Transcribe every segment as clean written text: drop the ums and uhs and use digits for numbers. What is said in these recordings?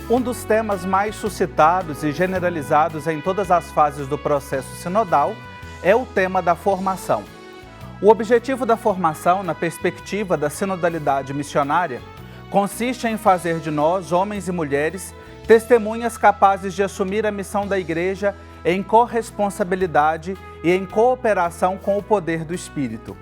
Um dos temas mais suscitados e generalizados em todas as fases do processo sinodal é o tema da formação. O objetivo da formação, na perspectiva da sinodalidade missionária, consiste em fazer de nós, homens e mulheres, testemunhas capazes de assumir a missão da Igreja em corresponsabilidade e em cooperação com o poder do Espírito.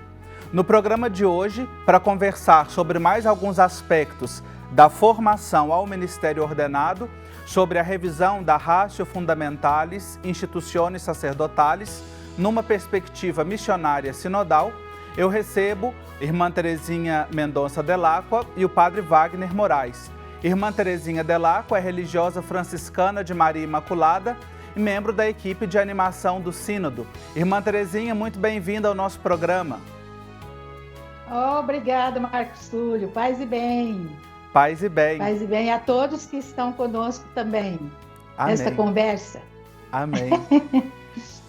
No programa de hoje, para conversar sobre mais alguns aspectos da formação ao ministério ordenado, sobre a revisão da Ratio Fundamentalis Institutiones Sacerdotales, numa perspectiva missionária sinodal, eu recebo Irmã Terezinha Mendonça Delacqua e o Padre Wagner Moraes. Irmã Terezinha Delacqua é religiosa franciscana de Maria Imaculada e membro da equipe de animação do Sínodo. Irmã Terezinha, muito bem-vinda ao nosso programa. Obrigada, Marcos Túlio. Paz e bem. Paz e bem. Paz e bem a todos que estão conosco também. Amém. Nesta conversa. Amém.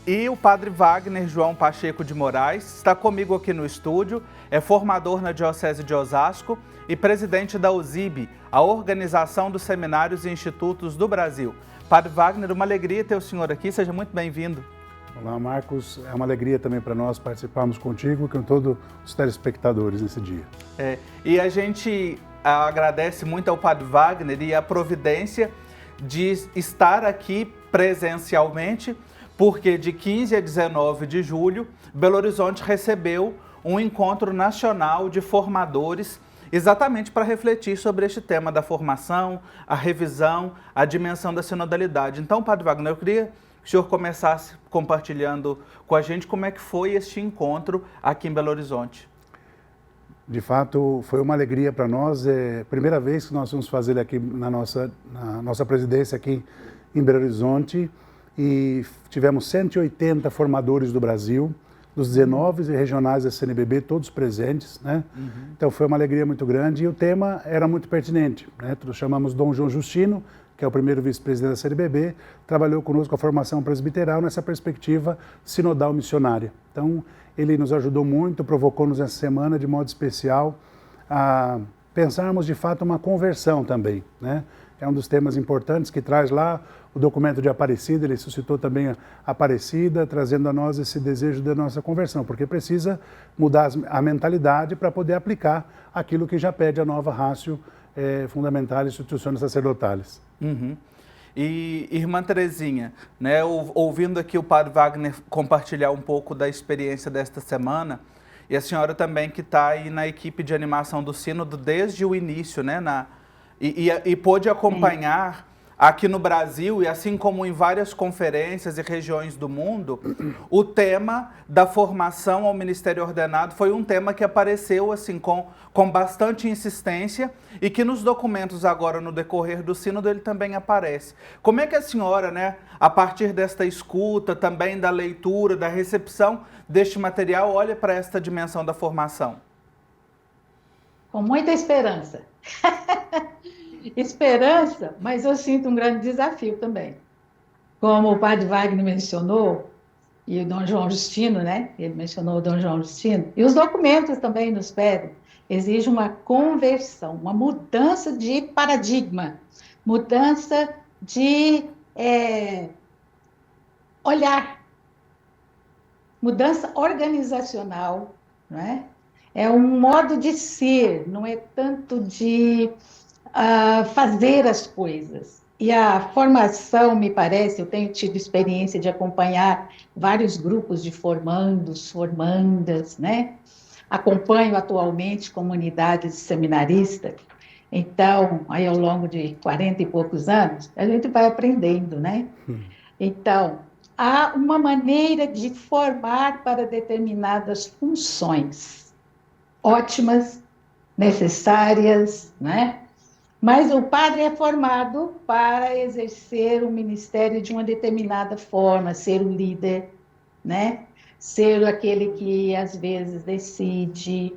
E o Padre Wagner João Pacheco de Moraes está comigo aqui no estúdio, é formador na Diocese de Osasco e presidente da USIB, a Organização dos Seminários e Institutos do Brasil. Padre Wagner, uma alegria ter o senhor aqui, seja muito bem-vindo. Olá, Marcos. É uma alegria também para nós participarmos contigo e com todos os telespectadores nesse dia. E a gente agradece muito ao Padre Wagner e a providência de estar aqui presencialmente, porque de 15 a 19 de julho, Belo Horizonte recebeu um encontro nacional de formadores exatamente para refletir sobre este tema da formação, a revisão, a dimensão da sinodalidade. Então, Padre Wagner, eu queria que o senhor começasse compartilhando com a gente como é que foi este encontro aqui em Belo Horizonte. De fato, foi uma alegria para nós. É a primeira vez que nós vamos fazer aqui na nossa presidência aqui em Belo Horizonte. E tivemos 180 formadores do Brasil, dos 19 regionais da CNBB, todos presentes, né? Então foi uma alegria muito grande e o tema era muito pertinente, né? Nós chamamos Dom João Justino, que é o primeiro vice-presidente da CNBB, trabalhou conosco a formação presbiteral nessa perspectiva sinodal missionária. Então ele nos ajudou muito, provocou-nos essa semana de modo especial a pensarmos de fato uma conversão também, né? É um dos temas importantes que traz lá o documento de Aparecida, ele suscitou também a Aparecida, trazendo a nós esse desejo da nossa conversão, porque precisa mudar a mentalidade para poder aplicar aquilo que já pede a nova Ratio Fundamentalis Institutiones Sacerdotales. E, Irmã Terezinha, né, ouvindo aqui o Padre Wagner compartilhar um pouco da experiência desta semana, e a senhora também que está aí na equipe de animação do Sínodo desde o início, né, e pôde acompanhar aqui no Brasil, e assim como em várias conferências e regiões do mundo, o tema da formação ao ministério ordenado foi um tema que apareceu assim com bastante insistência e que nos documentos agora no decorrer do sínodo ele também aparece. Como é que a senhora, né, a partir desta escuta, também da leitura, da recepção deste material, olha para esta dimensão da formação? Com muita esperança. Esperança, mas eu sinto um grande desafio também. Como o Padre Wagner mencionou, e o Dom João Justino, né? Ele mencionou o Dom João Justino, e os documentos também nos pedem, exige uma conversão, uma mudança de paradigma, mudança de olhar, mudança organizacional, não é? É um modo de ser, não é tanto de fazer as coisas. E a formação, me parece, eu tenho tido experiência de acompanhar vários grupos de formandos, formandas, né? Acompanho atualmente comunidades seminaristas. Então, aí ao longo de 40 e poucos anos, a gente vai aprendendo, né? Então, há uma maneira de formar para determinadas funções ótimas, necessárias, né? Mas o padre é formado para exercer o ministério de uma determinada forma, ser o líder, né? Ser aquele que às vezes decide.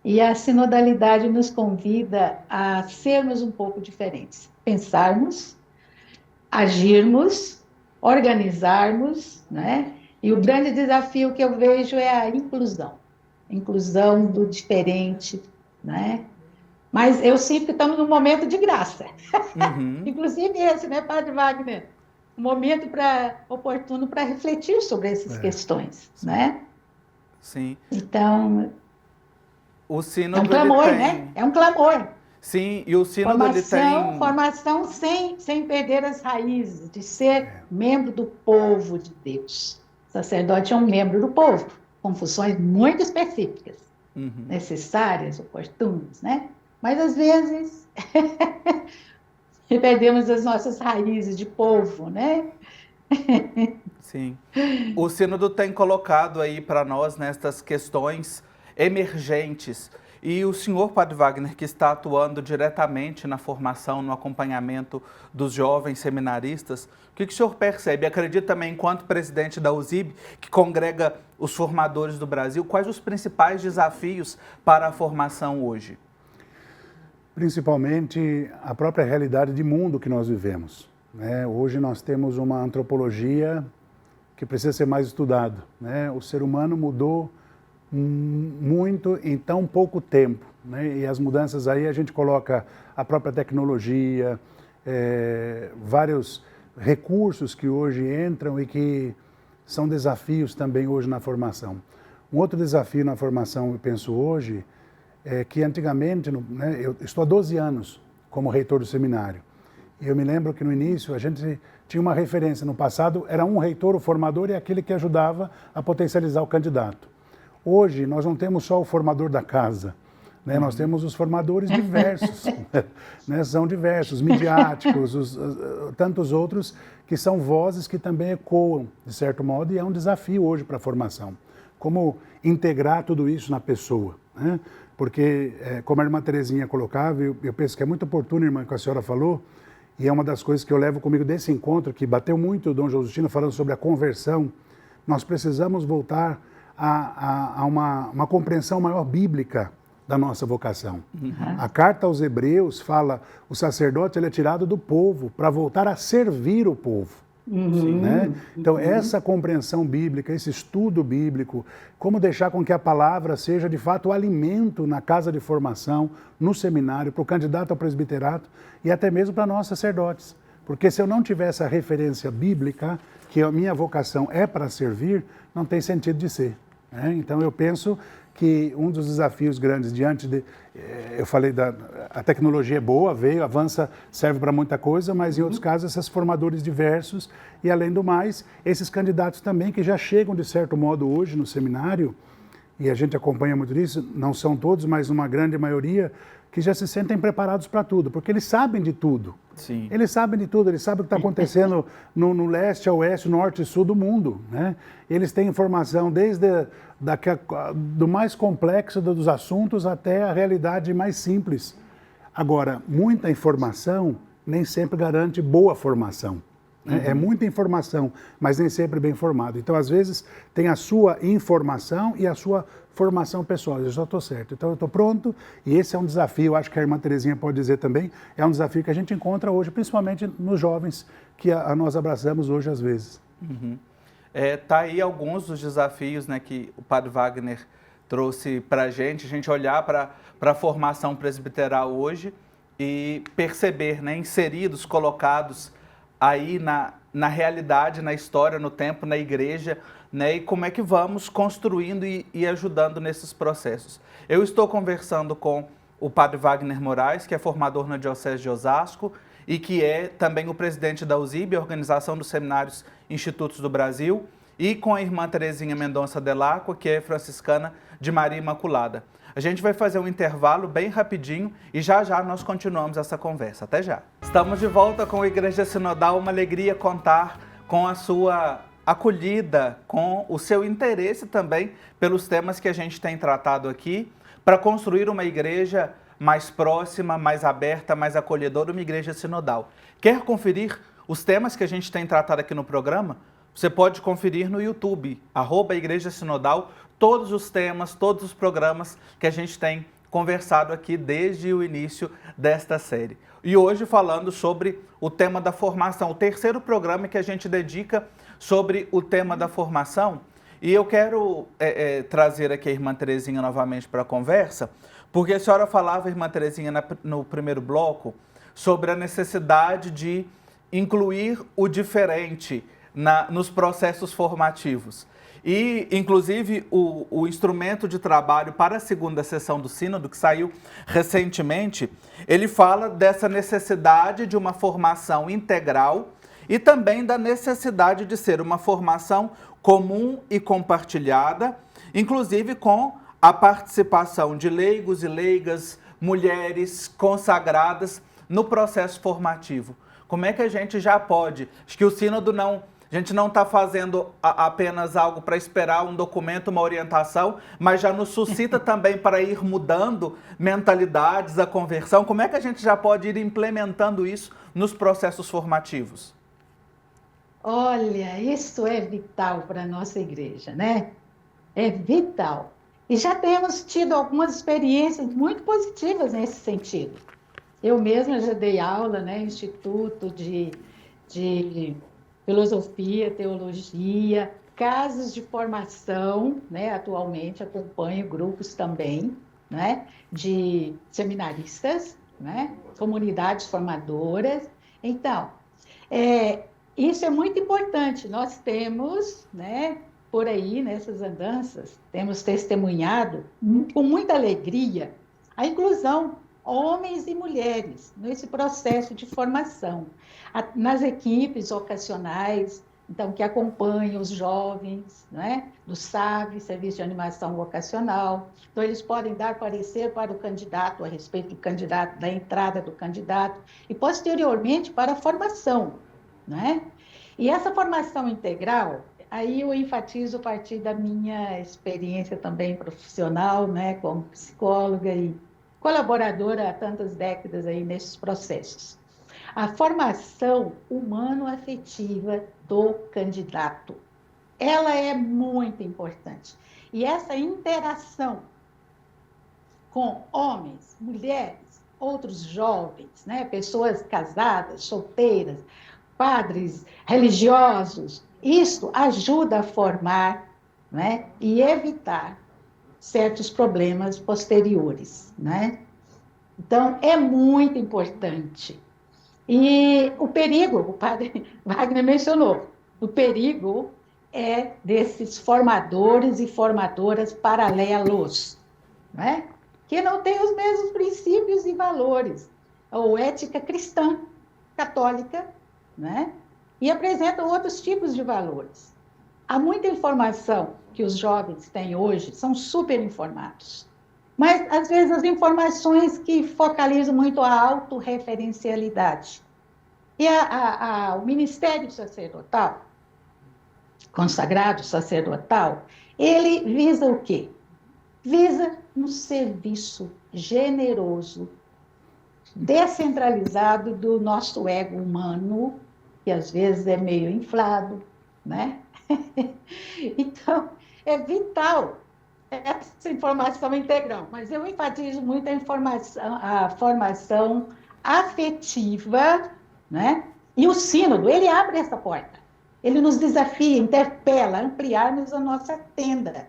E a sinodalidade nos convida a sermos um pouco diferentes, pensarmos, agirmos, organizarmos, né? E o grande desafio que eu vejo é a inclusão do diferente, né? Mas eu sinto que estamos num momento de graça. Uhum. Inclusive esse, né, Padre Wagner? Um momento oportuno para refletir sobre essas questões, né? Sim. Então, O é um sínodo, ele clamor, né? tem... É um clamor. Sim, e o sínodo, ele tem... Formação sem perder as raízes, de ser membro do povo de Deus. O sacerdote é um membro do povo, com funções muito específicas, necessárias, oportunas, né? Mas, às vezes, perdemos as nossas raízes de povo, né? Sim. O sínodo tem colocado aí para nós nestas questões emergentes. E o senhor, Padre Wagner, que está atuando diretamente na formação, no acompanhamento dos jovens seminaristas, o que o senhor percebe? Acredita também, enquanto presidente da USIB, que congrega os formadores do Brasil, quais os principais desafios para a formação hoje? Principalmente a própria realidade de mundo que nós vivemos, né? Hoje nós temos uma antropologia que precisa ser mais estudado, né? O ser humano mudou muito em tão pouco tempo, né? E as mudanças aí a gente coloca a própria tecnologia, vários recursos que hoje entram e que são desafios também hoje na formação. Um outro desafio na formação, eu penso hoje, é que antigamente, né, eu estou há 12 anos como reitor do seminário. E eu me lembro que no início a gente tinha uma referência. No passado era um reitor, o formador, e aquele que ajudava a potencializar o candidato. Hoje nós não temos só o formador da casa, né? Nós temos os formadores diversos, né? São diversos, midiáticos, tantos outros que são vozes que também ecoam, de certo modo, e é um desafio hoje para a formação. Como integrar tudo isso na pessoa, né? Porque, como a irmã Terezinha colocava, eu penso que é muito oportuno, irmã, que a senhora falou, e é uma das coisas que eu levo comigo desse encontro, que bateu muito o Dom Justino falando sobre a conversão. Nós precisamos voltar a uma compreensão maior bíblica da nossa vocação. A carta aos Hebreus fala, o sacerdote ele é tirado do povo para voltar a servir o povo. Né? Então, essa compreensão bíblica, esse estudo bíblico, como deixar com que a palavra seja de fato o alimento na casa de formação, no seminário, para o candidato ao presbiterato e até mesmo para nós sacerdotes. Porque se eu não tiver essa referência bíblica, que a minha vocação é para servir, não tem sentido de ser, né? Então, eu penso que um dos desafios grandes diante de... Eu falei, a tecnologia é boa, veio, avança, serve para muita coisa, mas em outros casos, esses formadores diversos e, além do mais, esses candidatos também que já chegam, de certo modo, hoje no seminário, e a gente acompanha muito isso, não são todos, mas uma grande maioria, que já se sentem preparados para tudo, porque eles sabem de tudo. Sim. Eles sabem de tudo, eles sabem o que está acontecendo no leste, ao oeste, norte e sul do mundo, né? Eles têm informação desde do mais complexo dos assuntos até a realidade mais simples. Agora, muita informação nem sempre garante boa formação. É muita informação, mas nem sempre bem formado. Então, às vezes, tem a sua informação e a sua formação pessoal. Eu já estou certo, então eu estou pronto. E esse é um desafio, acho que a irmã Terezinha pode dizer também, é um desafio que a gente encontra hoje, principalmente nos jovens que nós abraçamos hoje às vezes. Tá aí alguns dos desafios, né, que o Padre Wagner trouxe para a gente olhar para a formação presbiteral hoje e perceber, né, inseridos, colocados aí na realidade, na história, no tempo, na igreja, né, e como é que vamos construindo e ajudando nesses processos. Eu estou conversando com o Padre Wagner Moraes, que é formador na Diocese de Osasco e que é também o presidente da USIB, a Organização dos Seminários Institutos do Brasil, e com a irmã Terezinha Mendonça Delacqua, que é franciscana de Maria Imaculada. A gente vai fazer um intervalo bem rapidinho e já já nós continuamos essa conversa. Até já. Estamos de volta com a Igreja Sinodal. Uma alegria contar com a sua acolhida, com o seu interesse também pelos temas que a gente tem tratado aqui, para construir uma igreja mais próxima, mais aberta, mais acolhedora, uma igreja sinodal. Quer conferir os temas que a gente tem tratado aqui no programa? Você pode conferir no YouTube, @Igreja Sinodal, todos os temas, todos os programas que a gente tem conversado aqui desde o início desta série. E hoje falando sobre o tema da formação, o terceiro programa que a gente dedica sobre o tema da formação. E eu quero trazer aqui a irmã Terezinha novamente para a conversa, Porque a senhora falava, irmã Terezinha, no primeiro bloco, sobre a necessidade de incluir o diferente nos processos formativos. E, inclusive, o instrumento de trabalho para a segunda sessão do Sínodo, que saiu recentemente, ele fala dessa necessidade de uma formação integral e também da necessidade de ser uma formação comum e compartilhada, inclusive com a participação de leigos e leigas, mulheres consagradas no processo formativo. Como é que a gente já pode? Acho que o Sínodo a gente não está fazendo apenas algo para esperar um documento, uma orientação, mas já nos suscita também para ir mudando mentalidades, a conversão. Como é que a gente já pode ir implementando isso nos processos formativos? Olha, isso é vital para a nossa igreja, né? É vital. E já temos tido algumas experiências muito positivas nesse sentido. Eu mesma já dei aula, né, no Instituto de Filosofia, Teologia, casas de formação, né, atualmente acompanho grupos também, né, de seminaristas, né, comunidades formadoras. Então, isso é muito importante. Nós temos, né, por aí, nessas andanças, temos testemunhado com muita alegria a inclusão, homens e mulheres, nesse processo de formação, nas equipes vocacionais, então, que acompanham os jovens, né, do SAV, Serviço de Animação Vocacional. Então, eles podem dar parecer para o candidato, a respeito do candidato, da entrada do candidato, e posteriormente para a formação, né? E essa formação integral, aí eu enfatizo a partir da minha experiência também profissional, né, como psicóloga e colaboradora há tantas décadas aí nesses processos. A formação humano-afetiva do candidato, ela é muito importante. E essa interação com homens, mulheres, outros jovens, né, pessoas casadas, solteiras, padres, religiosos, isso ajuda a formar, né, e evitar certos problemas posteriores, né? Então, é muito importante. E o perigo, o padre Wagner mencionou, o perigo é desses formadores e formadoras paralelos, né? Que não têm os mesmos princípios e valores, ou ética cristã, católica, né? E apresentam outros tipos de valores. Há muita informação que os jovens têm hoje, são super informados. Mas, às vezes, as informações que focalizam muito a autorreferencialidade. E o ministério sacerdotal, consagrado sacerdotal, ele visa o quê? Visa um serviço generoso, descentralizado do nosso ego humano, que às vezes é meio inflado, né? Então, é vital essa informação integral, mas eu enfatizo muito a formação afetiva, né? E o Sínodo, ele abre essa porta, ele nos desafia, interpela, a ampliarmos a nossa tenda,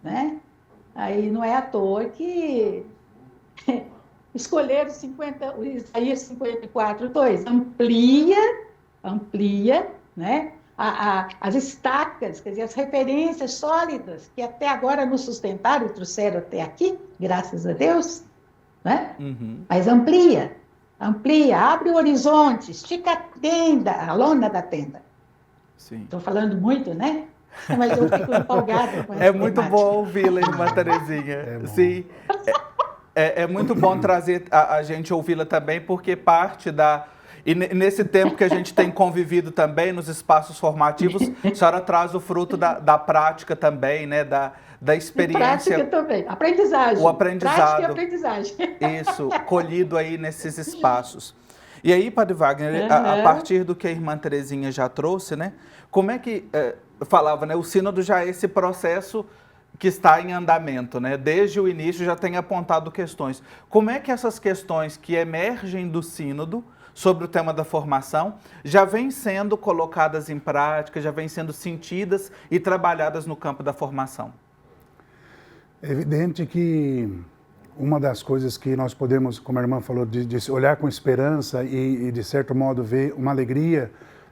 né? Aí não é à toa que escolheram o Isaías 54:2, amplia, né? As estacas, quer dizer, as referências sólidas que até agora nos sustentaram e trouxeram até aqui, graças a Deus, né? Uhum. Mas amplia, abre o horizonte, estica a tenda, a lona da tenda. Estou falando muito, né? Mas eu fico empolgada com essa É muito temática. bom ouvi-la, irmã Terezinha. Sim, é muito bom trazer a gente ouvi-la também, porque parte da... E nesse tempo que a gente tem convivido também nos espaços formativos, a senhora traz o fruto da prática também, né? Da experiência. Prática também, aprendizagem. O aprendizado. Prática e aprendizagem. Isso, colhido aí nesses espaços. E aí, Padre Wagner, a partir do que a irmã Terezinha já trouxe, né? Como é que, falava, né? O Sínodo já é esse processo que está em andamento, né? Desde o início já tem apontado questões. Como é que essas questões que emergem do Sínodo sobre o tema da formação já vêm sendo colocadas em prática, já vêm sendo sentidas e trabalhadas no campo da formação? É evidente que uma das coisas que nós podemos, como a irmã falou, de olhar com esperança e, de certo modo, ver uma alegria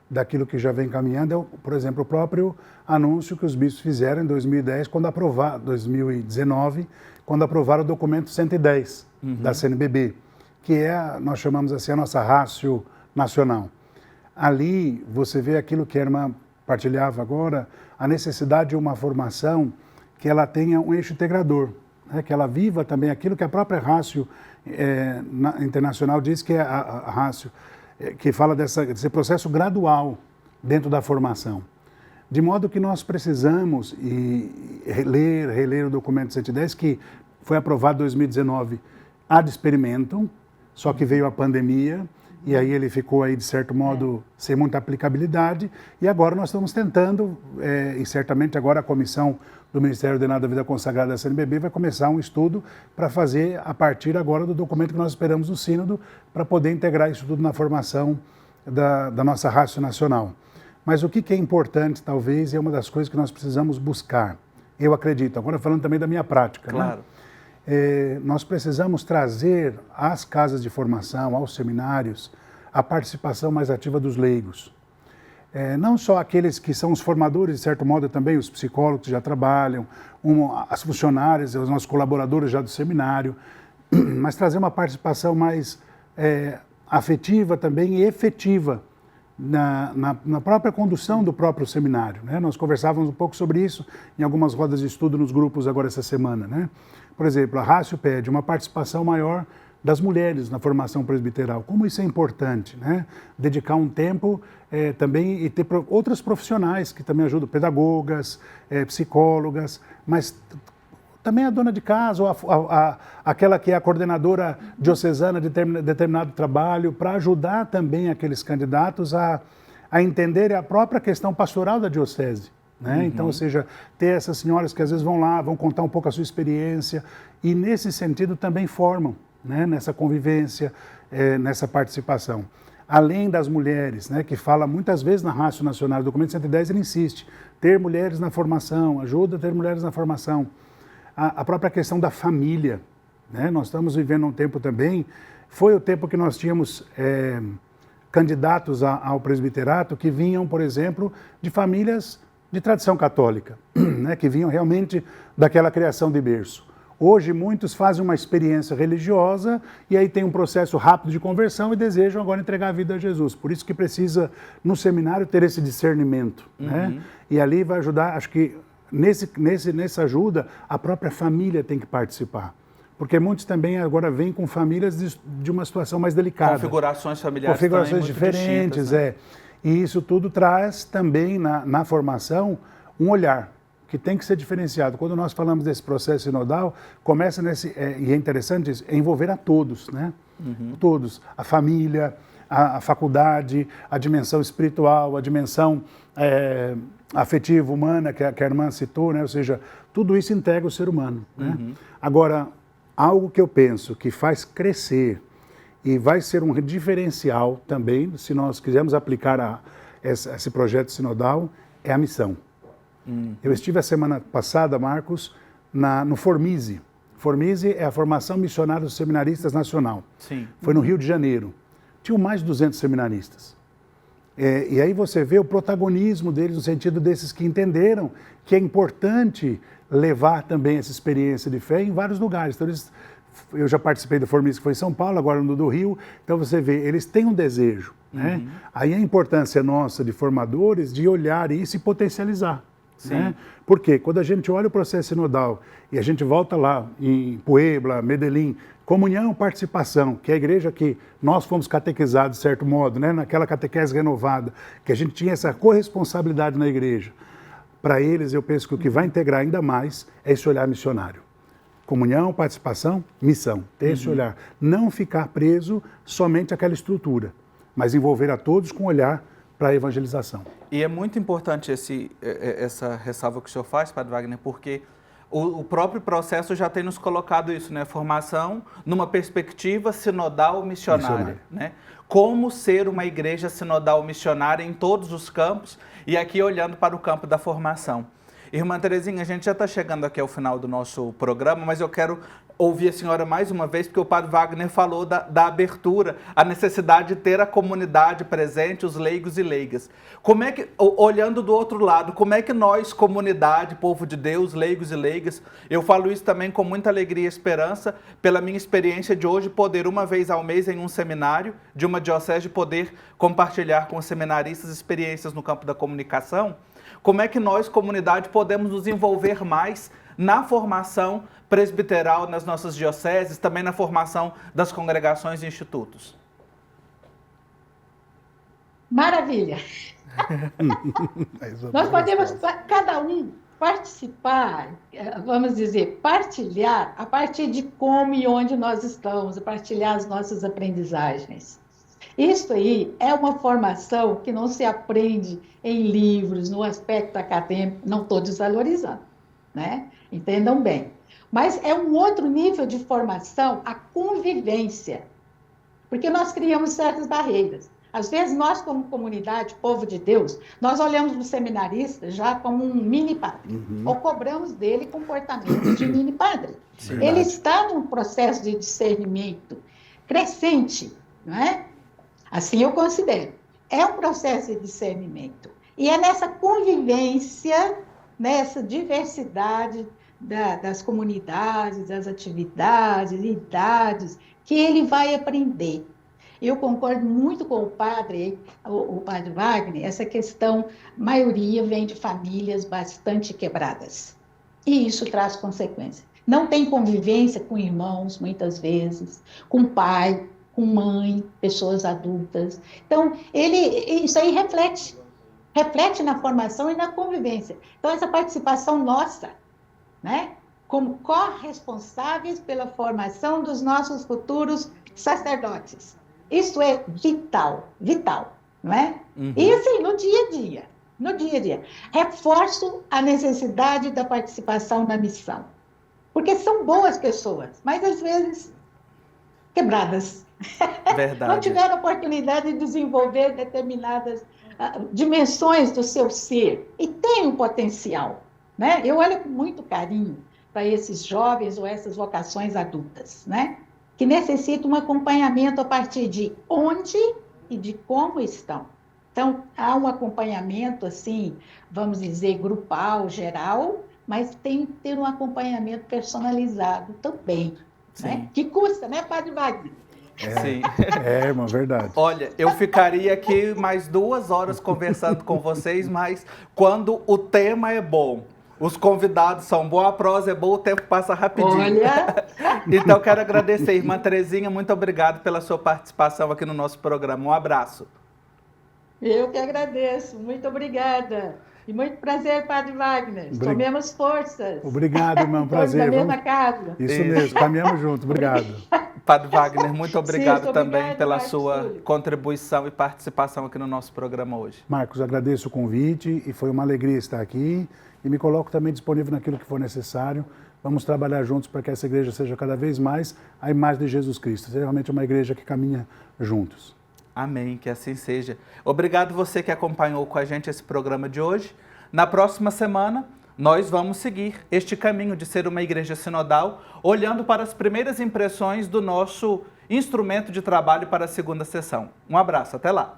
daquilo que já vem caminhando, é, por exemplo, o próprio anúncio que os bispos fizeram em 2010, 2019, quando aprovaram o documento 110 da CNBB, que é, nós chamamos assim, a nossa ratio nacional. Ali você vê aquilo que a irmã partilhava agora, a necessidade de uma formação que ela tenha um eixo integrador, né? Que ela viva também aquilo que a própria ratio internacional diz que é a ratio, que fala desse processo gradual dentro da formação. De modo que nós precisamos reler o documento 110, que foi aprovado em 2019 ad experimentum, só que veio a pandemia, e aí ele ficou aí, de certo modo, sem muita aplicabilidade, e agora nós estamos tentando, e certamente agora a comissão do Ministério Ordenado da Vida Consagrada da CNBB vai começar um estudo para fazer, a partir agora do documento que nós esperamos do Sínodo, para poder integrar isso tudo na formação da nossa ratio nacional. Mas o que é importante, talvez, é uma das coisas que nós precisamos buscar. Eu acredito, agora falando também da minha prática, claro, né? Nós precisamos trazer às casas de formação, aos seminários, a participação mais ativa dos leigos. Não só aqueles que são os formadores, de certo modo, também os psicólogos que já trabalham, as funcionárias, os nossos colaboradores já do seminário, mas trazer uma participação mais afetiva também e efetiva na própria condução do próprio seminário, né? Nós conversávamos um pouco sobre isso em algumas rodas de estudo nos grupos agora essa semana, né? Por exemplo, a ratio pede uma participação maior das mulheres na formação presbiteral. Como isso é importante, né? Dedicar um tempo também e ter outras profissionais que também ajudam, pedagogas, psicólogas, mas também a dona de casa, ou aquela que é a coordenadora diocesana de determinado trabalho, para ajudar também aqueles candidatos a entender a própria questão pastoral da diocese. Né? Então, ou seja, ter essas senhoras que às vezes vão lá, vão contar um pouco a sua experiência e nesse sentido também formam, né? Nessa convivência, nessa participação. Além das mulheres, né? Que fala muitas vezes na ratio nacional, o documento 110 ele insiste, ter mulheres na formação, ajuda a ter mulheres na formação. A própria questão da família, né? Nós estamos vivendo um tempo também, foi o tempo que nós tínhamos candidatos ao presbiterato que vinham, por exemplo, de famílias de tradição católica, né? Que vinham realmente daquela criação de berço. Hoje muitos fazem uma experiência religiosa e aí tem um processo rápido de conversão e desejam agora entregar a vida a Jesus. Por isso que precisa, no seminário, ter esse discernimento, né? E ali vai ajudar, acho que nessa ajuda, a própria família tem que participar. Porque muitos também agora vêm com famílias de uma situação mais delicada. Configurações familiares configurações diferentes, né? E isso tudo traz também na formação um olhar que tem que ser diferenciado. Quando nós falamos desse processo sinodal, começa e é interessante isso, envolver a todos, né? Todos, a família, a faculdade, a dimensão espiritual, a dimensão afetiva, humana, que a irmã citou, né? Ou seja, tudo isso integra o ser humano, né? Agora, algo que eu penso que faz crescer e vai ser um diferencial também, se nós quisermos aplicar esse projeto sinodal, é a missão. Eu estive a semana passada, Marcos, no Formise. Formise é a Formação Missionária dos Seminaristas Nacional. Sim. Foi no Rio de Janeiro. Tinham mais de 200 seminaristas. E aí você vê o protagonismo deles no sentido desses que entenderam que é importante levar também essa experiência de fé em vários lugares. Então, eu já participei do Formise, que foi em São Paulo, agora no do Rio. Então você vê, eles têm um desejo, né? Aí a importância nossa de formadores de olhar isso e potencializar. Né? Porque quando a gente olha o processo sinodal e a gente volta lá em Puebla, Medellín, comunhão, participação, que é a igreja que nós fomos catequizados de certo modo, né? Naquela catequese renovada, que a gente tinha essa corresponsabilidade na igreja. Para eles, eu penso que o que vai integrar ainda mais é esse olhar missionário. Comunhão, participação, missão. Ter esse olhar. Não ficar preso somente àquela estrutura, mas envolver a todos com olhar para a evangelização. E é muito importante essa ressalva que o senhor faz, Padre Wagner, porque o próprio processo já tem nos colocado isso, né? Formação numa perspectiva sinodal missionária, né? Como ser uma igreja sinodal missionária em todos os campos e aqui olhando para o campo da formação. Irmã Terezinha, a gente já está chegando aqui ao final do nosso programa, mas eu quero ouvir a senhora mais uma vez, porque o Padre Wagner falou da abertura, a necessidade de ter a comunidade presente, os leigos e leigas. Como é que, olhando do outro lado, como é que nós, comunidade, povo de Deus, leigos e leigas, eu falo isso também com muita alegria e esperança, pela minha experiência de hoje poder, uma vez ao mês, em um seminário de uma diocese, poder compartilhar com os seminaristas experiências no campo da comunicação. Como é que nós, comunidade, podemos nos envolver mais na formação presbiteral nas nossas dioceses, também na formação das congregações e institutos? Maravilha! Nós podemos, cada um, participar, vamos dizer, partilhar a partir de como e onde nós estamos, partilhar as nossas aprendizagens. Isso aí é uma formação que não se aprende em livros, no aspecto acadêmico, não estou desvalorizando, né? Entendam bem. Mas é um outro nível de formação, a convivência, porque nós criamos certas barreiras. Às vezes nós, como comunidade, povo de Deus, nós olhamos o seminarista já como um mini-padre, ou cobramos dele comportamento de mini-padre. Ele está num processo de discernimento crescente, não é? Assim eu considero. É um processo de discernimento. E é nessa convivência, nessa diversidade das comunidades, das atividades, idades, que ele vai aprender. Eu concordo muito com o padre Wagner, essa questão, a maioria vem de famílias bastante quebradas. E isso traz consequências. Não tem convivência com irmãos, muitas vezes, com pai, com mãe, pessoas adultas. Então, isso aí reflete na formação e na convivência. Então, essa participação nossa, né, como corresponsáveis pela formação dos nossos futuros sacerdotes. Isso é vital, não é? E assim, no dia a dia, reforço a necessidade da participação na missão. Porque são boas pessoas, mas às vezes quebradas. Verdade. Não tiveram oportunidade de desenvolver determinadas dimensões do seu ser. E tem um potencial, né? Eu olho com muito carinho para esses jovens ou essas vocações adultas, né? Que necessitam um acompanhamento a partir de onde e de como estão. Então, há um acompanhamento, assim, vamos dizer, grupal, geral, mas tem que ter um acompanhamento personalizado também, né? Que custa, né, Padre Wagner? Sim. É, uma verdade. Olha, eu ficaria aqui mais 2 horas conversando com vocês, mas quando o tema é bom, os convidados são bons, a prosa é boa, o tempo passa rapidinho. Olha! Então, quero agradecer, irmã Terezinha, muito obrigado pela sua participação aqui no nosso programa. Um abraço. Eu que agradeço, muito obrigada. E muito prazer, Padre Wagner. Tomemos forças. Obrigado, irmão, prazer. Da mesma casa. Isso mesmo, caminhamos juntos. Obrigado. Padre Wagner, muito obrigado também obrigado, pela Marcos sua Túlio. contribuição e participação aqui no nosso programa hoje. Marcos, agradeço o convite e foi uma alegria estar aqui e me coloco também disponível naquilo que for necessário. Vamos trabalhar juntos para que essa igreja seja cada vez mais a imagem de Jesus Cristo. Seja realmente uma igreja que caminha juntos. Amém, que assim seja. Obrigado você que acompanhou com a gente esse programa de hoje. Na próxima semana, nós vamos seguir este caminho de ser uma igreja sinodal, olhando para as primeiras impressões do nosso instrumento de trabalho para a segunda sessão. Um abraço, até lá!